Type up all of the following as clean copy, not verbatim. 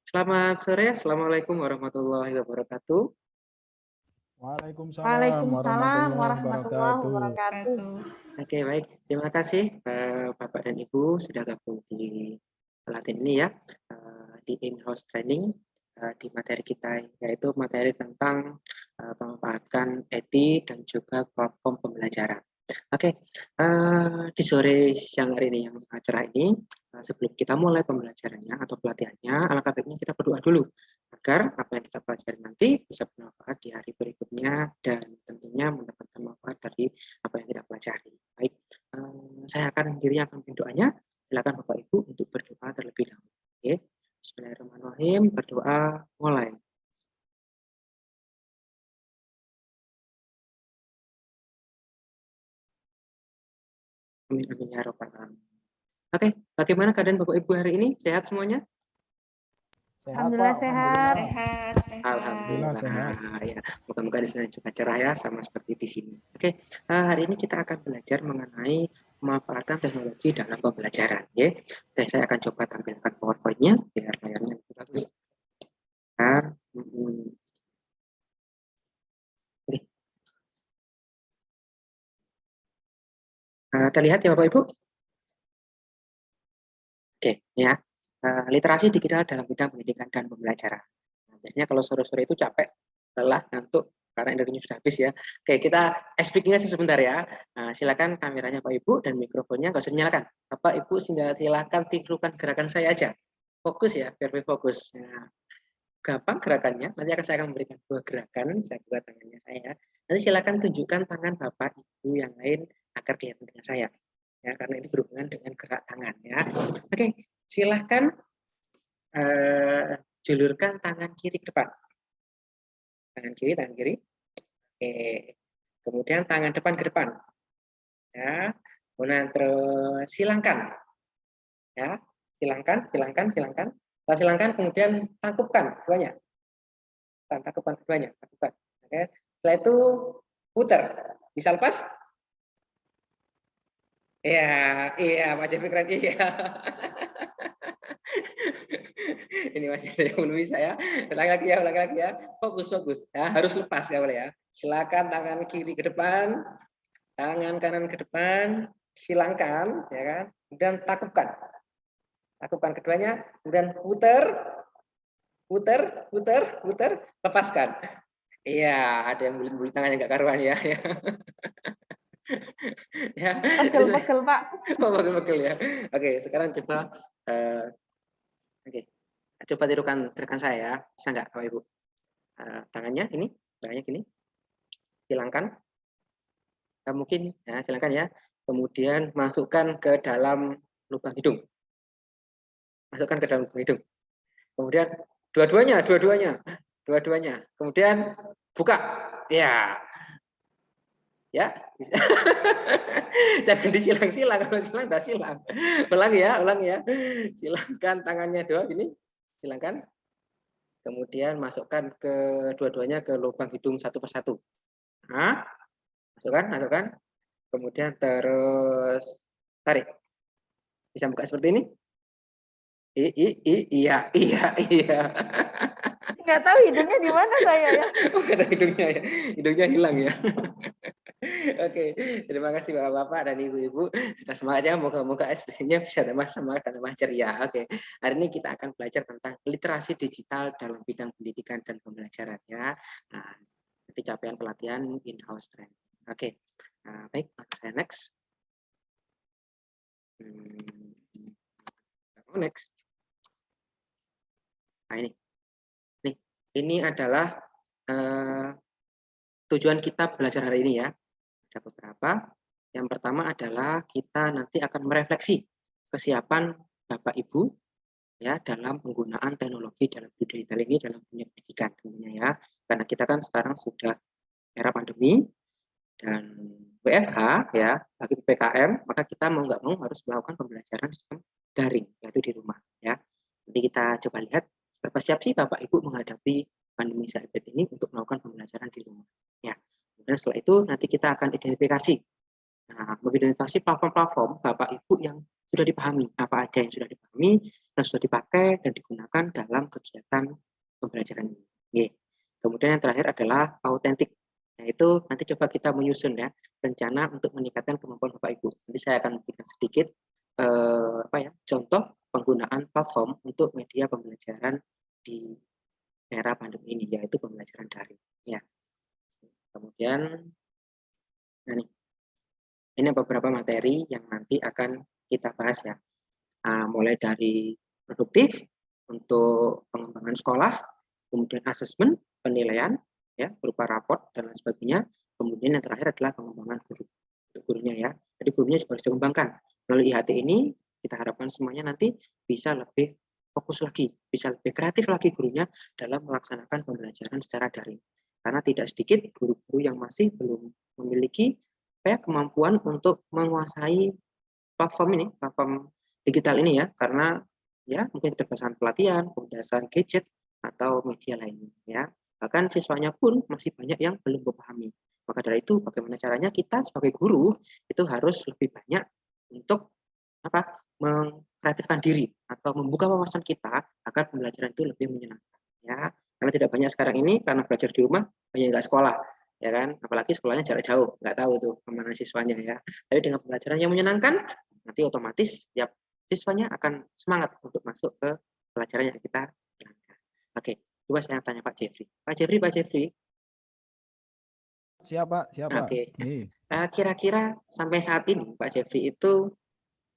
Selamat sore, Assalamualaikum warahmatullahi wabarakatuh. Waalaikumsalam Waalaikumsalam warahmatullahi warahmatullahi wabarakatuh. wabarakatuh. Oke, baik. Terima kasih Bapak dan Ibu sudah gabung di pelatihan ini ya, di in-house training di materi kita, yaitu materi tentang pemanfaatan IT dan juga platform pembelajaran. Oke, di sore siang hari ini yang sangat cerah ini, sebelum kita mulai pembelajarannya atau pelatihannya, alangkah baiknya kita berdoa dulu agar apa yang kita pelajari nanti bisa bermanfaat di hari berikutnya dan tentunya mendapatkan manfaat dari apa yang kita pelajari. Baik, saya akan sendiri akan doanya. Silakan Bapak Ibu untuk berdoa terlebih dahulu. Oke, Bismillahirrahmanirrahim. Berdoa mulai. Amin amin ya rabbal alamin. Oke, bagaimana keadaan Bapak Ibu hari ini? Sehat semuanya? Alhamdulillah sehat. Alhamdulillah sehat. Ya, moga-moga di sana juga cerah ya, sama seperti di sini. Oke, hari ini kita akan belajar mengenai memanfaatkan teknologi dalam pembelajaran. Ya, oke, saya akan coba tampilkan PowerPoint-nya biar layarnya lebih bagus. Terlihat ya Bapak Ibu? Oke, ya. Literasi digital dalam bidang pendidikan dan pembelajaran. Nah, biasanya kalau sore-sore itu capek, lelah, ngantuk, karena energinya sudah habis ya. Oke, kita speaking-nya sebentar ya. Nah, silakan kameranya Pak Ibu dan mikrofonnya nggak usah dinyalakan. Bapak Ibu silakan tirukan gerakan saya aja. Fokus ya, biar lebih fokus. Nah, gampang gerakannya. Nanti saya akan memberikan dua gerakan. Saya buka tangannya saya. Nanti silakan tunjukkan tangan Bapak Ibu yang lain agar kelihatan dengan saya. Ya, karena ini berhubungan dengan gerak tangan ya. Oke, silahkan julurkan tangan kiri ke depan. Tangan kiri. Oke. Kemudian tangan depan ke depan. Ya. Kemudian terus silangkan. Ya. Silangkan. Setelah silangkan kemudian tangkupkan keduanya. Tangkupkan keduanya. Oke. Setelah itu putar. Bisa lepas? Iya, Pak Jeffrey keren, iya. Ini masih ada yang belum bisa ya. Ulang lagi ya. Fokus. Ya, harus lepas ya boleh ya. Silakan tangan kiri ke depan, tangan kanan ke depan, silangkan ya kan. Kemudian takupkan. Takupkan keduanya, kemudian putar, lepaskan. Iya, ada yang bulit-bulit tangannya nggak karuan ya. Ya. Pegel Pak. Pegel ya. Oke, sekarang coba coba tirukan saya ya. Bisa nggak Bapak Ibu? Tangannya gini. Silangkan. Mungkin ya, silakan ya. Kemudian masukkan ke dalam lubang hidung. Kemudian dua-duanya. Kemudian buka. Ya. Jangan disilang-silang, kalau silang dah silang. Ulangi ya. Silangkan tangannya dua gini. Silangkan. Kemudian masukkan ke dua-duanya ke lubang hidung satu persatu. Nah, masukkan. Kemudian terus tarik. Bisa buka seperti ini? Iya. Nggak tahu hidungnya di mana saya ya. Nggak tahu hidungnya hilang ya. Oke, terima kasih Bapak-bapak dan Ibu-ibu sudah semangatnya. Moga-moga SP-nya bisa tambah semangat dan tambah ceria. Oke, hari ini kita akan belajar tentang literasi digital dalam bidang pendidikan dan pembelajaran ya. Nah, nanti capaian pelatihan in-house training. Oke, baik, maka saya next. Next. Nah ini adalah tujuan kita belajar hari ini ya. Ada beberapa. Yang pertama adalah kita nanti akan merefleksi kesiapan Bapak Ibu ya dalam penggunaan teknologi dalam digital ini dalam dunia pendidikan tentunya ya. Karena kita kan sekarang sudah era pandemi dan WFH ya, lagi PPKM, maka kita mau nggak mau harus melakukan pembelajaran sistem daring yaitu di rumah ya. Nanti kita coba lihat berapa siap sih Bapak Ibu menghadapi pandemi saat ini untuk melakukan pembelajaran di rumah ya. Dan setelah itu nanti kita akan identifikasi. Nah, mengidentifikasi platform-platform Bapak Ibu yang sudah dipahami, apa aja yang sudah dipahami, yang sudah dipakai dan digunakan dalam kegiatan pembelajaran ini. Oke. Kemudian yang terakhir adalah autentik, yaitu nanti coba kita menyusun ya rencana untuk meningkatkan kemampuan Bapak Ibu. Nanti saya akan berikan sedikit contoh penggunaan platform untuk media pembelajaran di era pandemi ini, yaitu pembelajaran daring. Ya. Kemudian, nah ini beberapa materi yang nanti akan kita bahas ya. Mulai dari produktif untuk pengembangan sekolah, kemudian asesmen, penilaian, ya berupa raport dan lain sebagainya. Kemudian yang terakhir adalah pengembangan guru, untuk gurunya ya. Jadi gurunya juga harus dikembangkan. Melalui IHT ini kita harapkan semuanya nanti bisa lebih fokus lagi, bisa lebih kreatif lagi gurunya dalam melaksanakan pembelajaran secara daring. Karena tidak sedikit guru-guru yang masih belum memiliki kemampuan untuk menguasai platform digital ini ya, karena ya mungkin keterbatasan pelatihan, keterbatasan gadget atau media lainnya ya. Bahkan siswanya pun masih banyak yang belum memahami. Maka dari itu bagaimana caranya kita sebagai guru itu harus lebih banyak untuk mengkreatifkan diri atau membuka wawasan kita agar pembelajaran itu lebih menyenangkan ya. Karena tidak banyak sekarang ini karena belajar di rumah banyak nggak sekolah ya kan, apalagi sekolahnya jarak jauh, nggak tahu tuh kemana siswanya ya. Tapi dengan pembelajaran yang menyenangkan nanti otomatis setiap siswanya akan semangat untuk masuk ke pelajaran yang kita jalankan. Oke, coba saya tanya Pak Jeffrey. Pak Jeffrey. Siapa? Oke. Kira-kira sampai saat ini Pak Jeffrey itu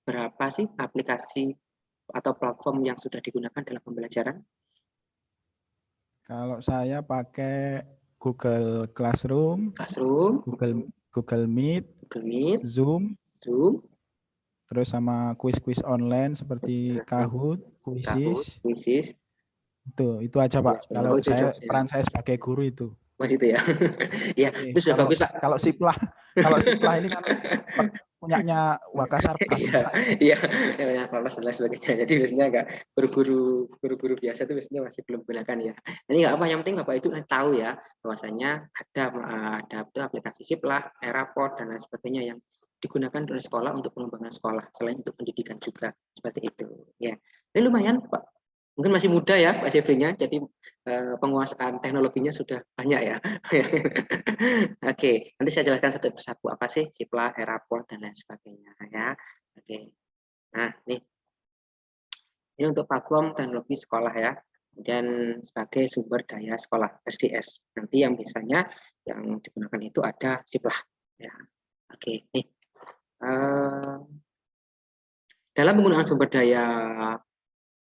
berapa sih aplikasi atau platform yang sudah digunakan dalam pembelajaran? Kalau saya pakai Google Classroom, Google Meet, Zoom, terus sama kuis-kuis online seperti Kahoot, Quizzes. Itu aja Pak. Kalau peran saya sebagai guru itu. Mas itu ya. Ya, itu sudah bagus Pak. Kalau Siplah ini kan punyanya Wakasarpas. Iya, yang Wakasarpas dan lain sebagainya. Jadi biasanya enggak guru-guru biasa itu biasanya masih belum gunakan ya. Nanti enggak apa, yang penting Bapak itu tahu ya bahwasanya ada aplikasi Siplah, Eraport dan lain sebagainya yang digunakan oleh sekolah untuk pengembangan sekolah selain untuk pendidikan juga seperti itu ya. Ini lumayan Pak. Mungkin masih muda ya Pak Jeffrey-nya, jadi penguasaan teknologinya sudah banyak ya. Oke, nanti saya jelaskan satu persatu apa sih Siplah, Eraport dan lain sebagainya ya. Oke. Nah, ini untuk platform teknologi sekolah ya. Kemudian sebagai sumber daya sekolah SDS. Nanti yang biasanya yang digunakan itu ada Siplah ya. Oke, nih. Dalam penggunaan sumber daya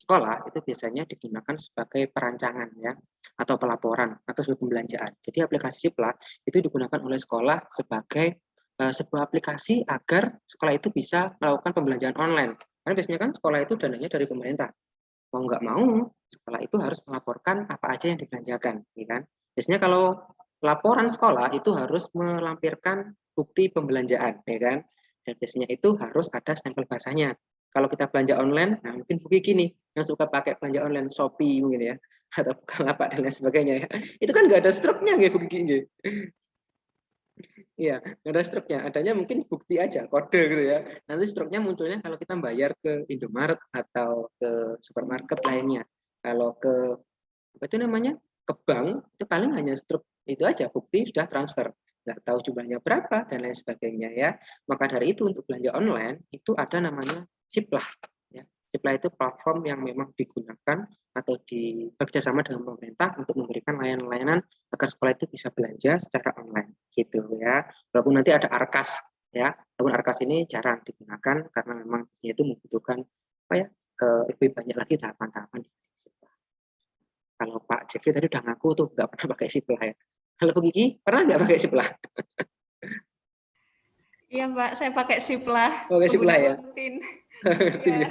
sekolah itu biasanya digunakan sebagai perancangan ya atau pelaporan atau sebagai pembelanjaan. Jadi aplikasi Siplah itu digunakan oleh sekolah sebagai sebuah aplikasi agar sekolah itu bisa melakukan pembelanjaan online. Karena biasanya kan sekolah itu dananya dari pemerintah. Mau nggak mau sekolah itu harus melaporkan apa aja yang dibelanjakan, ya kan? Biasanya kalau laporan sekolah itu harus melampirkan bukti pembelanjaan, ya kan? Dan biasanya itu harus ada stempel basahnya. Kalau kita belanja online, nah mungkin bukti gini, yang suka pakai belanja online Shopee mungkin ya, atau Bukalapak dan lain sebagainya ya. Itu kan nggak ada struknya nggih begini. Iya, nggak ada struknya. Adanya mungkin bukti aja, kode gitu ya. Nanti struknya munculnya kalau kita bayar ke Indomaret atau ke supermarket lainnya. Kalau ke apa itu namanya, ke bank itu paling hanya struk itu aja, bukti sudah transfer, nggak tahu jumlahnya berapa dan lain sebagainya ya. Maka dari itu untuk belanja online itu ada namanya Siplah ya. Siplah itu platform yang memang digunakan atau bekerjasama dengan pemerintah untuk memberikan layanan-layanan agar sekolah itu bisa belanja secara online gitu ya. Walaupun nanti ada Arkas ya, walaupun Arkas ini jarang digunakan karena memang itu membutuhkan lebih banyak lagi tahapan-tahapan. Kalau Pak Jeffrey tadi udah ngaku tuh nggak pernah pakai Siplah ya. Kalau Bu Kiki pernah nggak pakai Siplah? Iya Pak, saya pakai Siplah. Pakai Siplah ya. Rutin. Iya.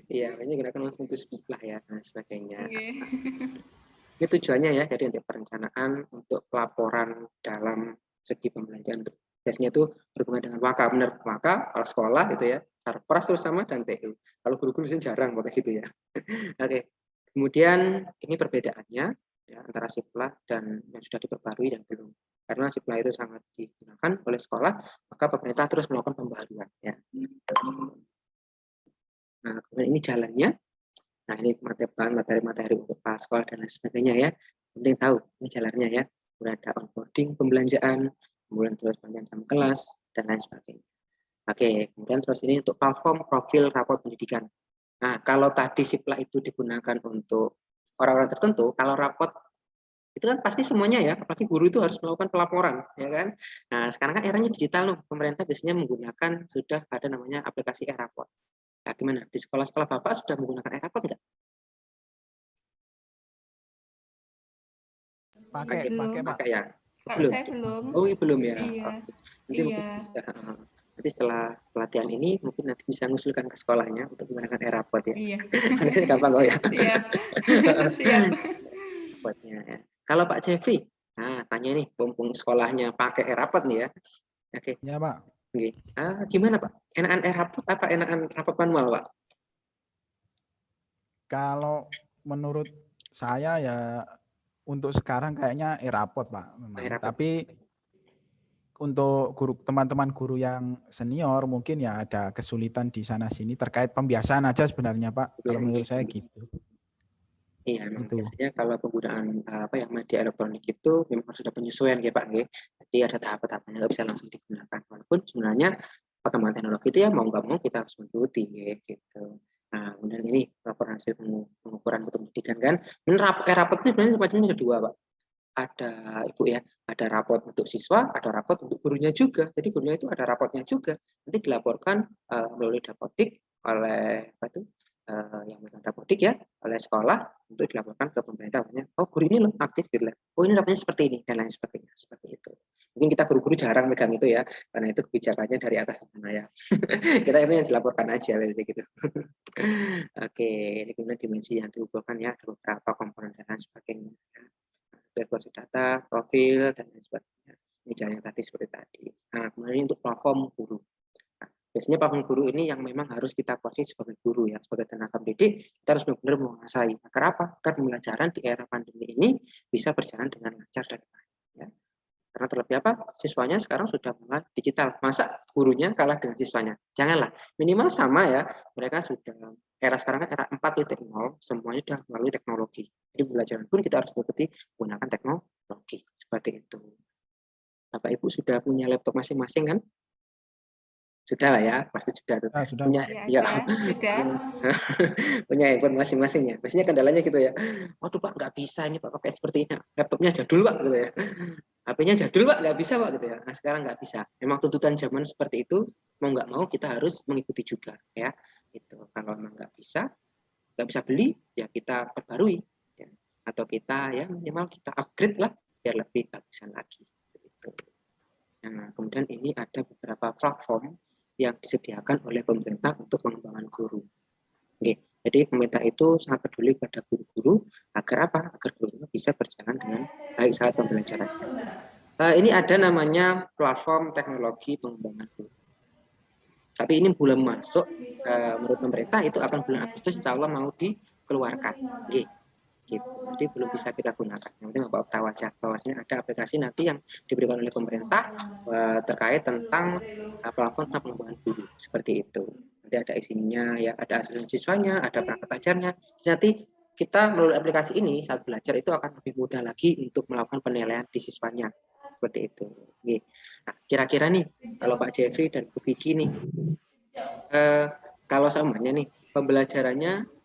Iya, banyak gunakan untuk Siplah ya dan sebagainya. Ini tujuannya ya, jadi untuk perencanaan, untuk pelaporan dalam segi pembelanjaan. Biasanya itu berhubungan dengan Waka, benar Waka kalau sekolah gitu ya, Sarpras terutama dan TU. Kalau guru-guru jarang pakai gitu ya. Oke. Kemudian ini perbedaannya ya, antara Siplah dan yang sudah diperbarui dan belum. Karena Siplah itu sangat digunakan oleh sekolah, maka pemerintah terus melakukan pembaharuan ya. kemudian ini jalannya. Nah, ini materi-materi untuk sekolah dan lain sebagainya ya. Penting tahu ini jalannya ya. Kemudian ada onboarding, pembelanjaan, kemudian terus jam kelas dan lain sebagainya. Oke, kemudian terus ini untuk platform profil rapor pendidikan. Nah, kalau tadi Siplah itu digunakan untuk orang-orang tertentu, kalau rapot itu kan pasti semuanya ya, apalagi guru itu harus melakukan pelaporan, ya kan? Nah, sekarang kan eranya digital loh, pemerintah biasanya menggunakan sudah ada namanya aplikasi e-rapot. Nah, gimana? Di sekolah-sekolah Bapak sudah menggunakan e-rapot nggak? Pakai ya? Kalau saya belum. Oh, belum ya. Iya. Nanti mungkin bisa. Nanti setelah pelatihan ini mungkin nanti bisa ngusulkan ke sekolahnya untuk menggunakan e-rapot ya. Iya. Ini gampang kok ya. Siap. Siap. Ya. Kalau Pak Jeffrey, nah tanya nih, mumpung sekolahnya pakai e-rapot nih ya. Oke. Ya Pak. Oke. Gimana Pak? Enakan e-rapot apa enakan rapot manual Pak? Kalau menurut saya ya untuk sekarang kayaknya e-rapot Pak. Memang. Tapi untuk teman-teman guru yang senior mungkin ya ada kesulitan di sana sini terkait pembiasaan aja sebenarnya Pak. Kalau menurut saya gitu. Iya, memang biasanya kalau penggunaan media elektronik itu memang harus ada penyesuaian ya Pak. Jadi ada tahap-tahapnya, nggak bisa langsung digunakan. Walaupun sebenarnya perkembangan teknologi itu ya mau nggak mau kita harus mengikuti gitu. Nah, kemudian ini laporan hasil pengukuran mutu pendidikan kan. Ini rapot itu sebenarnya semacamnya ada dua Pak. Ada Ibu ya, ada rapot untuk siswa, ada rapot untuk gurunya juga. Jadi gurunya itu ada rapotnya juga. Nanti dilaporkan melalui dapodik oleh yang dapodik ya, oleh sekolah untuk dilaporkan ke pemerintah. Oh guru ini loh aktif gitu lah. Oh ini rapotnya seperti ini dan lain sebagainya. Seperti itu. Mungkin kita guru-guru jarang megang itu ya, karena itu kebijakannya dari atas sana ya. Kita ini yang dilaporkan aja gitu. Oke, ini kemudian dimensi yang diukurkan ya, ada beberapa komponen dan lain sebagainya. Versi data, profil, dan lain sebagainya. Ini jalannya tadi seperti tadi. Nah, kemudian untuk platform guru. Nah, biasanya platform guru ini yang memang harus kita kuasai sebagai guru ya, sebagai tenaga pendidik, kita harus benar-benar menguasai. Agar apa? Agar pembelajaran di era pandemi ini bisa berjalan dengan lancar dan baik. Ya. Karena terlebih apa? Siswanya sekarang sudah mulai digital. Masa gurunya kalah dengan siswanya? Janganlah. Minimal sama ya. Mereka sudah era sekarang kan era 4.0, semuanya sudah melalui teknologi. Jadi pembelajaran pun kita harus mengikuti menggunakan teknologi. Seperti itu. Bapak Ibu sudah punya laptop masing-masing kan? Sudah lah ya, pasti sudah. Sudah punya ya, sudah. Punya handphone masing-masing ya. Biasanya kendalanya gitu ya. Waduh Pak, nggak bisa ini Pak pakai seperti ini. Laptopnya jadul Pak gitu ya. HP-nya jadul Pak, nggak bisa Pak gitu ya. Nah sekarang nggak bisa. Memang tuntutan zaman seperti itu, mau nggak mau kita harus mengikuti juga ya. Itu kalau memang nggak bisa beli ya kita perbarui ya. Atau kita ya minimal kita upgrade lah biar lebih bagusan lagi. Gitu. Nah kemudian ini ada beberapa platform yang disediakan oleh pemerintah untuk pengembangan guru. Oke, jadi pemerintah itu sangat peduli pada guru-guru agar apa? Agar gurunya bisa berjalan dengan baik saat pembelajaran. Ini ada namanya platform teknologi pengembangan guru. Tapi ini belum masuk, menurut pemerintah itu akan bulan Agustus insya Allah mau dikeluarkan. Oke. Gitu. Jadi belum bisa kita gunakan. Yang penting Bapak tahu aja bahwasanya ada aplikasi nanti yang diberikan oleh pemerintah terkait tentang platform tentang pengembangan guru seperti itu. Nanti ada isinya ya, ada asesmen siswanya, ada perangkat ajarnya. Nanti kita melalui aplikasi ini saat belajar itu akan lebih mudah lagi untuk melakukan penilaian di siswanya seperti itu. Oke. Nah, kira-kira nih kalau Pak Jeffrey dan Bu Kiki nih, kalau samanya nih pembelajarannya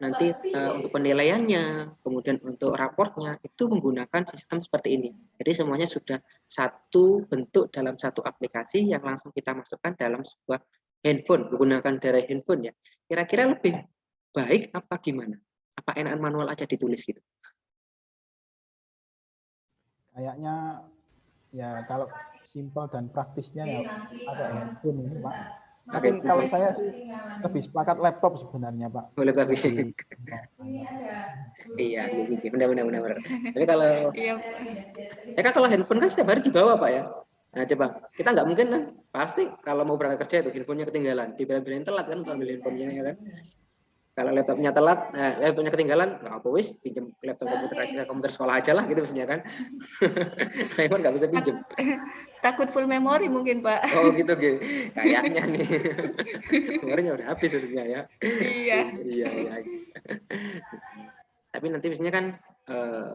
nanti untuk penilaiannya, kemudian untuk raportnya itu menggunakan sistem seperti ini. Jadi semuanya sudah satu bentuk dalam satu aplikasi yang langsung kita masukkan dalam sebuah handphone, menggunakan dari handphone ya. Kira-kira lebih baik apa gimana? Apa enakan manual aja ditulis gitu? Kayaknya ya kalau simpel dan praktisnya ya pakai handphone ini Pak. Tapi kalau saya sih lebih sepakat laptop sebenarnya Pak. Oh, laptop. Iya, benar. Tapi kalau kalau handphone kan setiap hari dibawa Pak ya. Nah coba kita nggak mungkin lah, pasti kalau mau berangkat kerja itu handphonenya ketinggalan, dibela-belain telat kan untuk ambil handphonenya ya kan. Kalau laptopnya telat, laptopnya ketinggalan, nggak apa wis, pinjam laptop komputer aja, komputer sekolah aja lah gitu mestinya kan. Saya nggak bisa pinjam. Takut full memori mungkin, Pak. Oh gitu, gitu. Kayaknya nih. Memorinya udah habis maksudnya ya. Iya. Iya, iya. Tapi nanti biasanya kan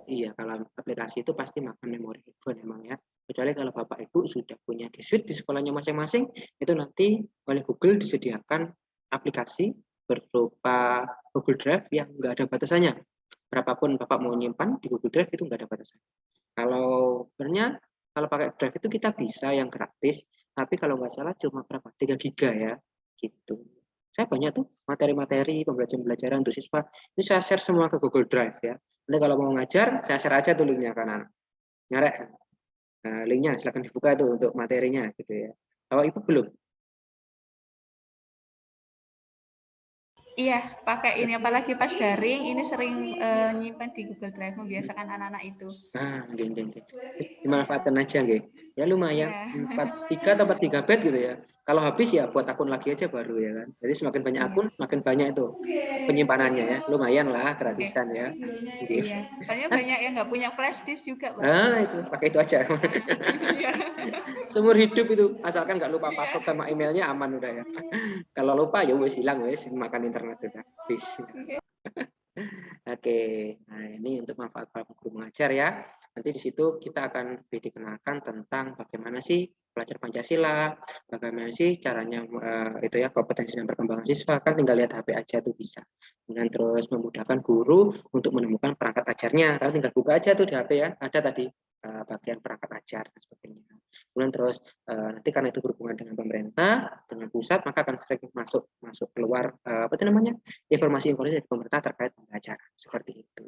iya kalau aplikasi itu pasti makan memori handphone emang ya. Kecuali kalau Bapak Ibu sudah punya G Suite di sekolahnya masing-masing, itu nanti oleh Google disediakan aplikasi berupa Google Drive yang nggak ada batasannya. Berapapun Bapak mau nyimpan di Google Drive itu nggak ada batasan. Kalau sebenarnya kalau pakai Drive itu kita bisa yang gratis, tapi kalau nggak salah cuma berapa 3 giga ya, gitu. Saya banyak tuh materi-materi pembelajaran untuk siswa itu saya share semua ke Google Drive ya. Nanti kalau mau ngajar, saya share aja tuh linknya ke anak-anak. Nyarek, linknya silahkan dibuka tuh untuk materinya gitu ya. Kalau Ibu belum? Iya, pakai ini apalagi pas daring ini sering nyimpan di Google Drive membiasakan anak-anak itu. Geng. Dimanfaatkan aja, geng. Ya lumayan, Iya. 3 atau 4 GB gitu ya. Kalau habis ya buat akun lagi aja baru ya kan. Jadi semakin banyak akun, makin banyak itu penyimpanannya ya. Lumayan lah, Oke. gratisan ya. Iya, soalnya Mas, banyak yang nggak punya flash disk juga, Pak. itu pakai itu aja. Iya. Seumur hidup itu, asalkan nggak lupa Iya. password sama emailnya aman udah ya. Kalau lupa ya wes hilang wes makan internet udah habis. Oke, nah ini untuk manfaat para guru mengajar ya. Nanti di situ kita akan lebih dikenalkan tentang bagaimana sih belajar Pancasila, bagaimana sih caranya itu ya kompetensi dan perkembangan siswa kan tinggal lihat HP aja tuh bisa. Kemudian terus memudahkan guru untuk menemukan perangkat ajarnya. Kalau tinggal buka aja tuh di HP ya, ada tadi bagian perangkat ajar dan sebagainya. Kemudian terus nanti karena itu berhubungan dengan pemerintah, dengan pusat, maka akan sering masuk keluar apa itu namanya informasi-informasi dari pemerintah terkait pembelajaran seperti itu.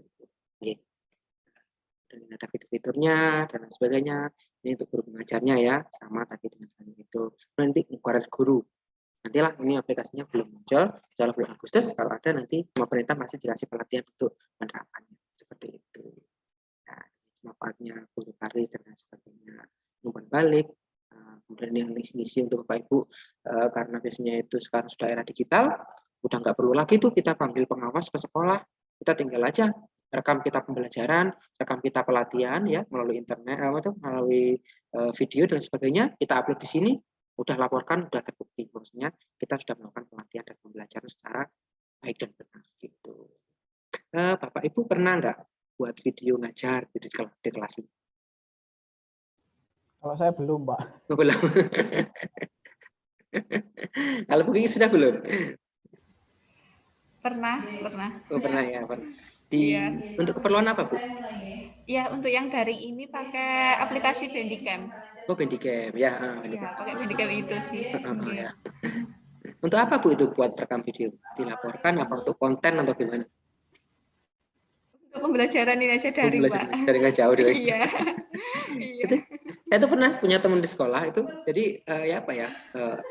Oke. Dan ada fitur-fiturnya dan lain sebagainya. Ini untuk guru pengajarnya ya, sama tadi dengan itu. Nanti ukuran guru. Nantilah ini aplikasinya belum muncul, insya bulan Agustus. Kalau ada nanti pemerintah masih dikasih pelatihan untuk penerapannya seperti itu. Nah, manfaatnya guru tari dan lain sebagainya. Umpan balik. Kemudian yang ngisi untuk Bapak Ibu karena biasanya itu sekarang sudah era digital, udah nggak perlu lagi tuh kita panggil pengawas ke sekolah, kita tinggal aja rekam kita pembelajaran, rekam kita pelatihan ya melalui internet, melalui video dan sebagainya, kita upload di sini, udah laporkan, udah terbukti, maksudnya kita sudah melakukan pelatihan dan pembelajaran secara baik dan benar gitu. Bapak Ibu pernah nggak buat video ngajar di kelas ini? Kalau saya belum, Pak. Oh, belum. Kalau Bu Kiki sudah belum? Pernah. Oh, pernah ya, pernah. Iya. Untuk keperluan apa, Bu? Iya, untuk yang daring ini pakai aplikasi Bandicam. Oh, Bandicam. Ya, Iya, pakai Bandicam itu sih. ya. Untuk apa, Bu, itu buat rekam video? Dilaporkan apa untuk konten atau gimana? Untuk pembelajaran ini aja daring, Pak. Jaringan jauh deh. Iya. Itu, saya tuh pernah punya teman di sekolah itu, jadi ya apa ya,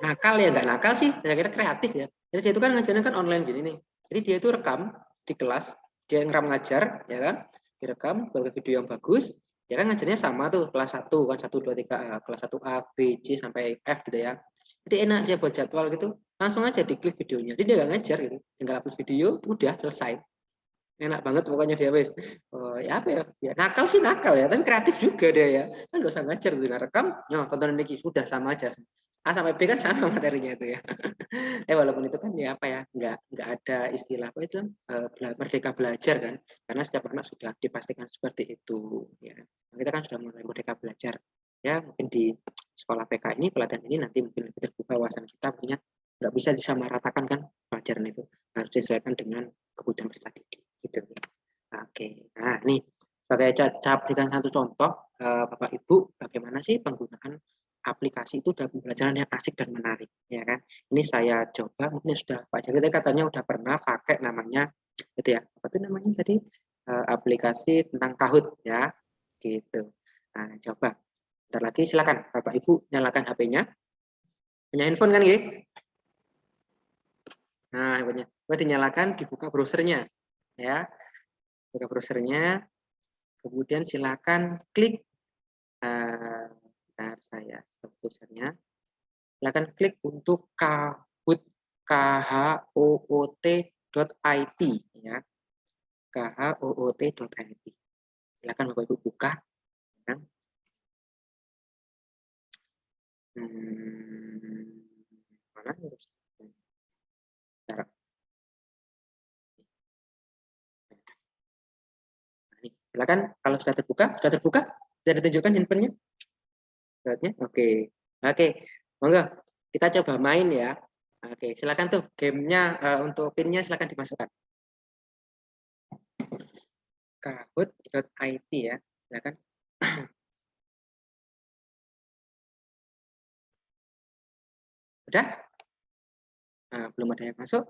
nakal ya, nggak nakal sih, saya kira kreatif ya. Jadi dia itu kan ngajarnya kan online gini nih. Jadi dia itu rekam di kelas, dia ngerekam ngajar, ya kan, direkam sebagai video yang bagus, ya kan ngajarnya sama tuh, kelas 1 kan, 1, 2, 3, kelas 1A, B, C, sampai F gitu ya. Jadi enak dia buat jadwal gitu, langsung aja diklik videonya. Jadi dia nggak ngajar gitu, tinggal hapus video, udah selesai. Enak banget pokoknya dia wes ya apa ya nakal sih nakal ya tapi kreatif juga dia ya kan nggak usah ngajar tuh rekam ya tonton ini sudah sama aja A sampai B kan sama materinya itu ya walaupun itu kan ya apa ya nggak ada istilah apa itu merdeka belajar kan karena setiap anak sudah dipastikan seperti itu ya kita kan sudah mulai merdeka belajar ya mungkin di sekolah PK ini pelatihan ini nanti mungkin lebih terbuka wawasan kita punya nggak bisa disamaratakan kan pelajaran itu harus disesuaikan dengan kebutuhan peserta didik gitu. Oke, nah nih sebagai saya berikan satu contoh Bapak Ibu bagaimana sih penggunaan aplikasi itu dalam pembelajaran yang asik dan menarik ya kan. Ini saya coba mungkin sudah Pak Jari katanya udah pernah pakai namanya itu ya apa itu namanya tadi aplikasi tentang Kahoot ya gitu. Nah coba bentar lagi silakan Bapak Ibu nyalakan HP-nya punya handphone kan gitu. Nah handphonenya dinyalakan dibuka browsernya ya buka browsernya kemudian silakan klik bentar saya browsernya silakan klik untuk kahoot kahoot.it ya. kahoot.it. Silakan Bapak Ibu buka. Ya. Mana ya? Bentar. Nih, silakan kalau sudah terbuka, bisa ditunjukkan handphonenya. Oke, oke, monggo kita coba main ya. Oke, silakan tuh gamenya untuk pinnya silakan dimasukkan. kahoot.it ya, silakan. Udah? Belum ada yang masuk.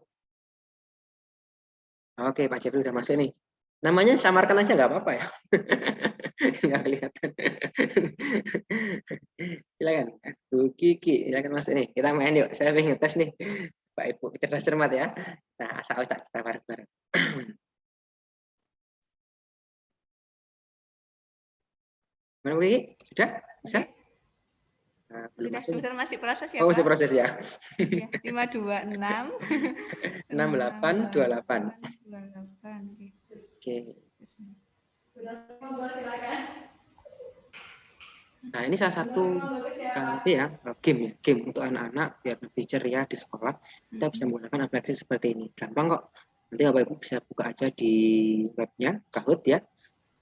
Oke, Pak Jeffrey udah masuk nih. Namanya samarkan aja nggak apa-apa ya. Nggak kelihatan. Silakan. Bu Kiki, silakan masuk nih. Kita main yuk. Saya pengen ngetes nih. Pak Ibu cerdas cermat ya. Nah, asal kita bareng-bareng. Mana Bu Kiki? Sudah? Bisa? Belum Sudah, masuk. sebentar masih proses ya, Oh, masih Pak? proses ya. Ya, 526 6828. 28. Oke. Nah, ini salah satu game untuk anak-anak biar lebih ceria di sekolah. Kita bisa menggunakan aplikasi seperti ini. Gampang kok. Nanti Bapak Ibu bisa buka aja di webnya Kahoot ya.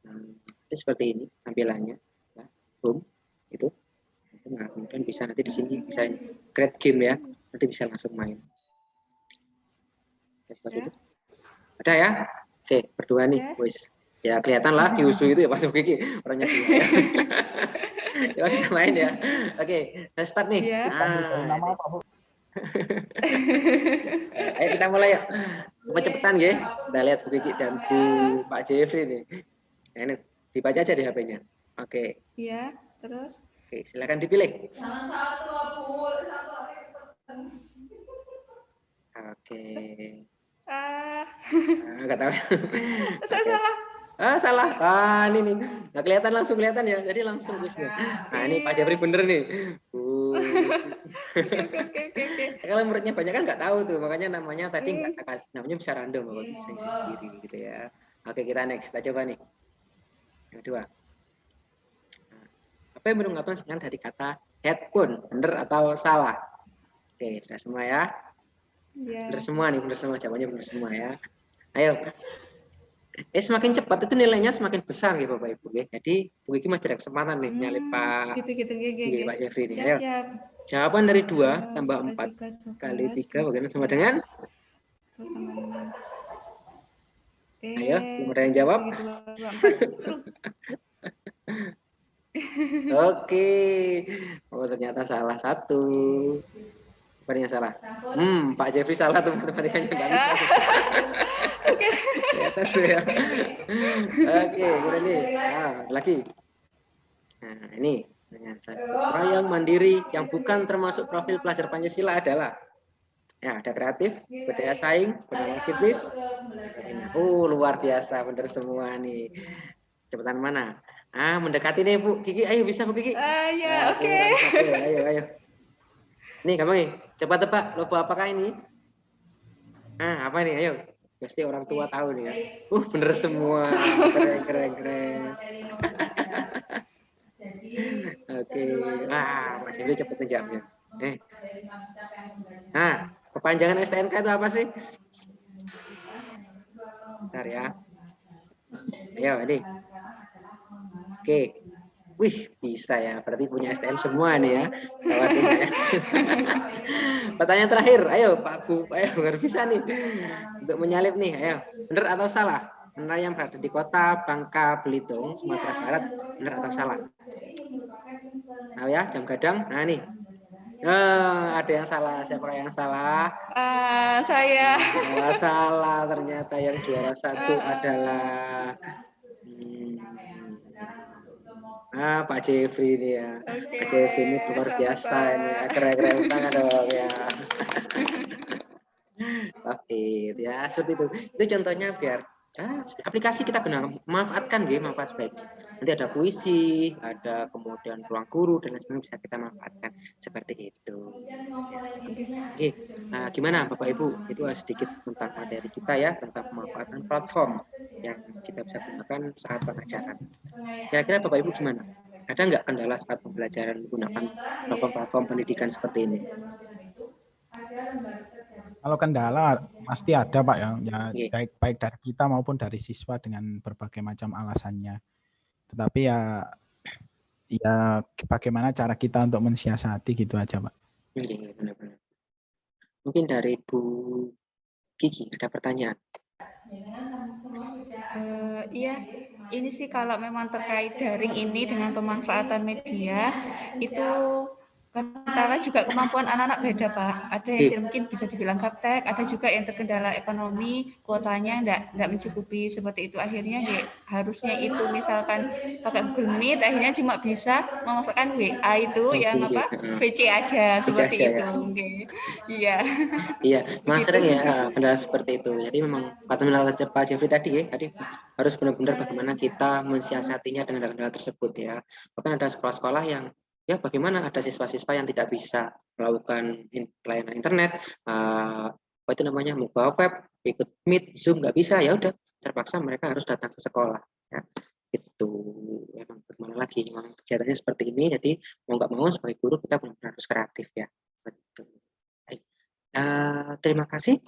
Nanti seperti ini tampilannya. Ya, boom, itu. Nah, kemudian bisa nanti di sini bisa create game ya. Nanti bisa langsung main. Seperti itu. Ada ya? Oke, berdua nih, boys. Ya kelihatan lah Kyushu itu ya Pak Gigi orangnya dia ya. Ya kita main ya. Oke, saya start nih. Ya. Nama apa, Bu? Ayo kita mulai yuk. Cepetan ya. Kita lihat Bu Gigi dan Bu Pak Jeffrey nih. Nah, ini dibaca aja di HP-nya. Oke. Iya, terus. Oke, silakan dipilih. Oke. Enggak tahu. Saya salah. Salah. Ini nih. Nggak kelihatan langsung kelihatan ya. Jadi langsung guysnya. Nah, ini Pak Jeffrey bener nih. Oke. Kalau muridnya banyak kan nggak tahu tuh. Makanya namanya tadi nggak kasih. Namanya bisa random. Bisa isi sendiri gitu ya. Oke, kita next. Kita coba nih. Yang kedua. Apa yang mengungkapkan sinyal dari kata headphone? Bener atau salah? Oke, sudah semua ya. Bener semua nih. Bener semua. Jawabannya bener semua ya. Ayo. Semakin cepat itu nilainya semakin besar gitu Bapak Ibu. Jadi Bu Gigi masih ada kesempatan nih nyalip Pak Pak Jeffrey nih. Ayo. Jawaban dari 2 tambah 4 kali 3 bagaimana sama dengan? Ayo, belum ada yang jawab. Oke. Oh, ternyata salah satu. Apa yang salah? Pak Jeffrey salah tuh matematikanya nggak bisa. Oke. Ya. Oke, kita nih. Lagi. Nah, ini. Orang yang mandiri yang bukan termasuk profil pelajar Pancasila adalah ya ada kreatif, budaya saing, budaya kritis. Luar biasa, bener semua nih. Cepetan mana? Mendekati nih Bu Gigi. Ayo bisa Bu Gigi. Ya, oke. Ayo. Nih gampang nih. Coba tebak logo apakah ini? Apa nih? Ayo. Pasti orang tua tahu nih ya. Bener semua. Keren. Oke. Mas Jeffrey cepet jawabnya. Kepanjangan STNK itu apa sih? Bentar ya. Ayo, ini. Oke. Wih, bisa ya. Berarti punya STN semua nih ya. Ya. Pertanyaan terakhir. Ayo, Pak Bu. Ayo, nggak bisa nih. Untuk menyalip nih. Ayo, benar atau salah? Benar yang berada di kota Bangka Belitung, Sumatera Barat. Benar atau salah? Tahu ya, Jam Gadang. Nah, nih. Ada yang salah. Siapa yang salah? Saya. Salah. Ternyata yang juara 1 adalah Pak Jeffrey ini ya. Pak Jeffrey ini luar biasa ini. Keren banget dong ya. Stop it ya. Seperti itu. Itu contohnya biar aplikasi kita guna manfaatkan ya, manfaat sebaiknya. Nanti ada puisi, ada kemudian ruang guru dan lain sebagainya bisa kita manfaatkan seperti itu. Oke, nah, gimana Bapak Ibu? Itu sedikit tentang materi kita ya, tentang pemanfaatan platform yang kita bisa gunakan saat pengajaran. Kira-kira Bapak Ibu gimana? Ada nggak kendala saat pembelajaran menggunakan platform pendidikan seperti ini? Kalau kendala pasti ada Pak ya, baik dari kita maupun dari siswa dengan berbagai macam alasannya. Tetapi ya bagaimana cara kita untuk mensiasati gitu aja Pak. Benar-benar. Mungkin dari Bu Kiki ada pertanyaan. Iya, ini sih kalau memang terkait daring ini dengan pemanfaatan media itu kadang juga kemampuan anak-anak beda Pak. Ada yang mungkin bisa dibilang gaptek, ada juga yang terkendala ekonomi, kuotanya enggak mencukupi seperti itu. Akhirnya ya, harusnya itu misalkan pakai Google Meet, akhirnya cuma bisa memanfaatkan WA itu yang apa VC aja seperti itu. Iya. Iya, memang sering ya kendala seperti itu. Jadi memang kata Pak Jeffrey tadi ya, tadi harus benar-benar bagaimana kita mensiasatinya dengan kendala tersebut ya. Bahkan ada sekolah-sekolah yang ya bagaimana ada siswa-siswa yang tidak bisa melakukan pelayanan internet, apa itu namanya, membawa web, ikut Meet, Zoom nggak bisa, ya udah terpaksa mereka harus datang ke sekolah. Ya. Itu memang bagaimana lagi, memang kegiatannya seperti ini. Jadi mau nggak mau sebagai guru kita benar-benar harus kreatif ya. Betul. Terima kasih.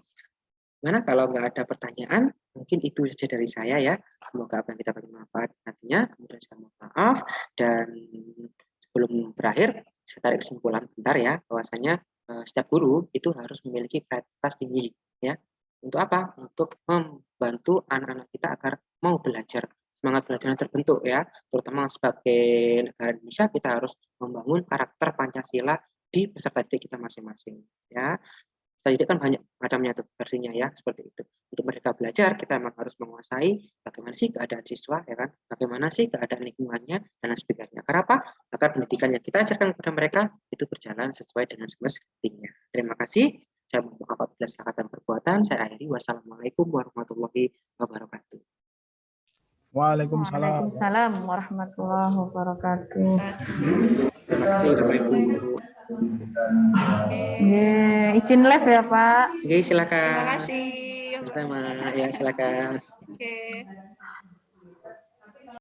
Gimana kalau nggak ada pertanyaan, mungkin itu saja dari saya ya. Semoga apa yang kita bagi manfaat nantinya. Kemudian saya mohon maaf, dan sebelum berakhir saya tarik kesimpulan bentar ya, bahwasanya setiap guru itu harus memiliki kreativitas tinggi ya. Untuk apa? Untuk membantu anak-anak kita agar mau belajar, semangat belajarnya terbentuk ya. Terutama sebagai negara Indonesia kita harus membangun karakter Pancasila di peserta didik kita masing-masing ya. Peserta didik kan banyak macamnya tuh versinya ya, seperti itu. Untuk mereka belajar kita memang harus menguasai bagaimana sih keadaan siswa ya kan, bagaimana sih keadaan lingkungannya dan lain sebagainya. Kenapa? Agar pendidikan yang kita ajarkan kepada mereka itu berjalan sesuai dengan semestinya. Terima kasih. Saya mohon maaf apabila salah kata perbuatan. Saya akhiri. Wassalamualaikum warahmatullahi wabarakatuh. Waalaikumsalam warahmatullahi wabarakatuh. Terima kasih Bapak Ibu. Izin live ya Pak. Oke, silakan. Terima kasih. Sama ya, silakan. Oke.